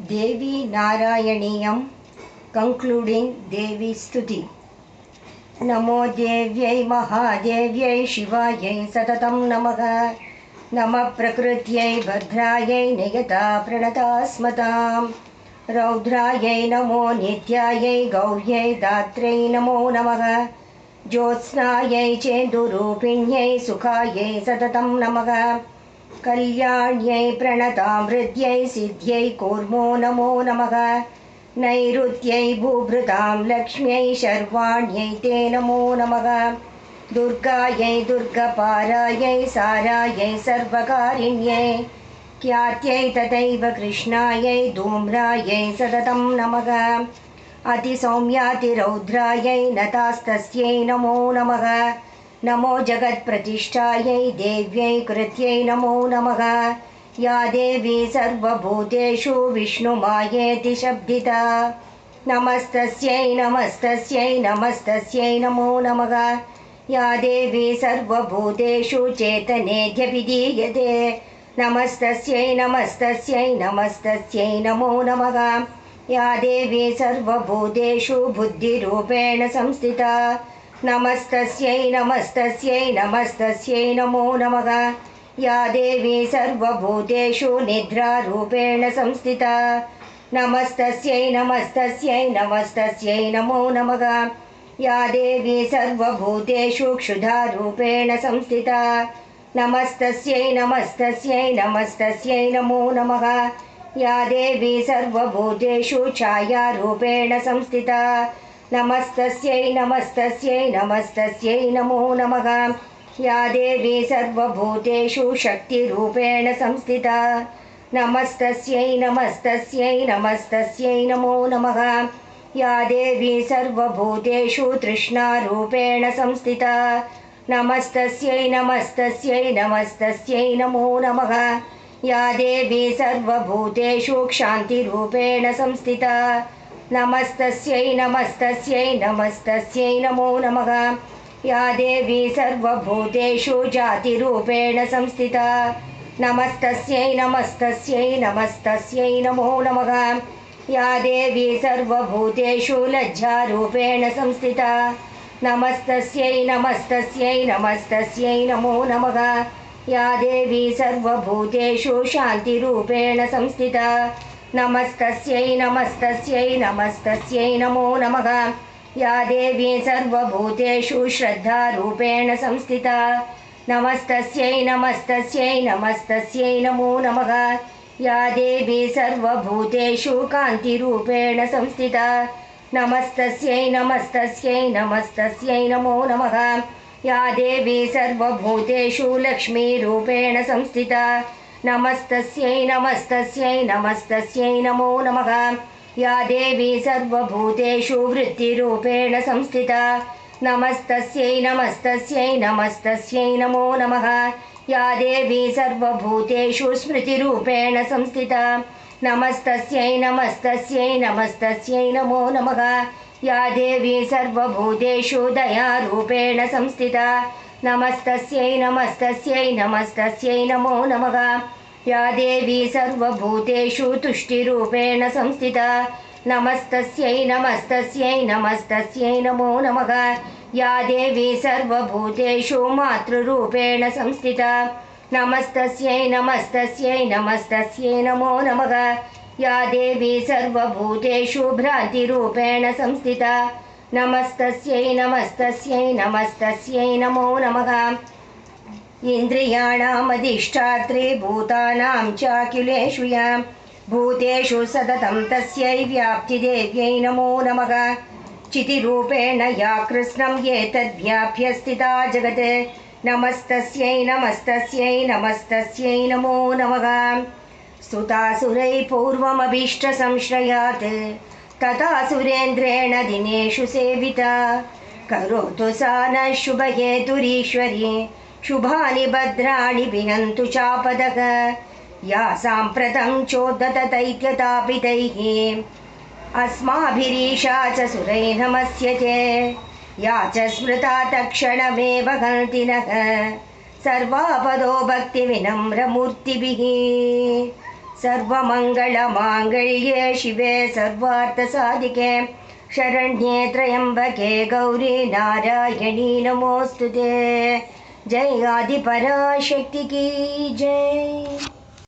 देवी नारायणीयं कंक्लूडिंग देवी स्तुति। नमो देव्यै महादेव्यै शिवायै सततं नमः। नमः प्रकृत्यै भद्रायै नियता प्रणता स्मतां। रौद्रायै नमो नित्यायै गौर्यै दात्रै नमो नमः। ज्योत्स्नायै चेन्दुरूपिण्यै सुखायै सततं नमः। कल्याण्यै प्रणतामृत्यै सिद्ध्यै कूर्मो नमो नमः। नैऋत्यै भूभृतां लक्ष्म्यै शर्वाण्यै ते नमो नमः। दुर्गायै दुर्गपारायै सारायै सर्वकारिण्यै ख्यात्यै तथैव कृष्णायै धूम्रायै सततं नमः। अतिसौम्यातिरौद्रायै नतास्तस्यै नमो नमः। नमो जगत्प्रतिष्ठायै देव्यै कृत्यै नमो नमः। या देवी सर्वभूतेषु विष्णुमायेति शब्दिता। नमस्तस्यै नमस्तस्यै नमस्तस्यै नमो नमः। या देवी सर्वभूतेषु चेतनेऽध्यभिधीयते। नमस्तस्यै नमस्तस्यै नमस्तस्यै नमो नमः। या देवी सर्वभूतेषु बुद्धिरूपेण संस्थिता। नमस्तस्यै नमस्तस्यै नमस्तस्यै नमो नमः। या देवी सर्वभूतेषु निद्रारूपेण संस्थिता। नमस्तस्यै नमस्तस्यै नमस्तस्यै नमो नमः। या देवी सर्वभूतेषु क्षुधारूपेण संस्थिता। नमस्तस्यै नमस्तस्यै नमस्तस्यै नमो नमः। या देवी सर्वभूतेषु छायारूपेण संस्थिता। नमस्तस्यै नमस्तस्यै नमस्तस्यै नमो नमः। या देवी सर्वभूतेषु शक्तिरूपेण संस्थिता। नमस्तस्यै नमस्तस्यै नमस्तस्यै नमो नमः। या देवी सर्वभूतेषु तृष्णारूपेण संस्थिता। नमस्तस्यै नमस्तस्यै नमस्तस्यै नमो नमः। या देवी सर्वभूतेषु क्षान्तिरूपेण संस्थिता। नमस्तस्यै नमस्तस्यै नमस्तस्यै नमो नमः। या देवी सर्वभूतेषु जातिरूपेण संस्थिता। नमस्तस्यै नमस्तस्यै नमस्तस्यै नमो नमः। या देवी सर्वभूतेषु लज्जारूपेण संस्थिता। नमस्तस्यै नमस्तस्यै नमस्तस्यै नमो नमः। या देवी सर्वभूतेषु शान्तिरूपेण संस्थिता। नमस्तस्यै नमस्तस्यै नमस्तस्यै नमो नमः। या देवी सर्वभूतेषु श्रद्धारूपेण संस्थिता। नमस्तस्यै नमस्तस्यै नमस्तस्यै नमो नमः। या देवी सर्वभूतेषु कान्तिरूपेण संस्थिता। नमस्तस्यै नमस्तस्यै नमस्तस्यै नमो नमः। या देवी सर्वभूतेषु लक्ष्मीरूपेण संस्थिता। नमस्तस्यै नमस्तस्यै नमस्तस्यै नमो नमः। या देवी सर्वभूतेषु वृत्तिरूपेण संस्थिता। नमस्तस्यै नमस्तस्यै नमस्तस्यै नमो नमः। या देवी सर्वभूतेषु स्मृतिरूपेण संस्थिता। नमस्तस्यै नमस्तस्यै नमस्तस्यै नमो नमः। या देवी सर्वभूतेषु दयारूपेण संस्थिता। नमस्तस्यै नमस्तस्यै नमस्तस्यै नमो नमः। या देवी सर्वभूतेषु तुष्टिरूपेण संस्थिता। नमस्तस्यै नमस्तस्यै नमस्तस्यै नमो नमः। या देवी सर्वभूतेषु मातृरूपेण संस्थिता। नमस्तस्यै नमस्तस्यै नमस्तस्यै नमो नमः। या देवी सर्वभूतेषु भ्रान्तिरूपेण संस्थिता। नमस्तस्यै नमस्तस्यै नमस्तस्यै नमो नमः। इन्द्रियाणामधिष्ठात्री भूतानां चाखिलेषु या भूतेषु सततं तस्यै व्याप्तिदेव्यै नमो नमः। चितिरूपेण या कृष्णं एतद्व्याप्य स्थिता जगत्। नमस्तस्यै नमस्तस्यै नमस्तस्यै नमो नमः। स्तुतासुरैः पूर्वमभीष्टसंश्रयात् तथा सुरेन्द्रेण दिनेषु सेविता। करोतु सा नः शुभहेतुरीश्वरी शुभानि भद्राणि विहन्तु चापदः। या साम्प्रतं चोद्धतैत्यतापितैः अस्माभिरीशा च सुरै नमस्यते। या च स्मृता तत्क्षणमेव हन्ति नः सर्वापदो भक्तिविनम्रमूर्तिभिः। सर्वमङ्गलमाङ्गल्ये शिवे सर्वार्थसाधिके शरण्ये त्र्यम्बके गौरी नारायणी नमोऽस्तु ते। जय आदिपराशक्ति की जय।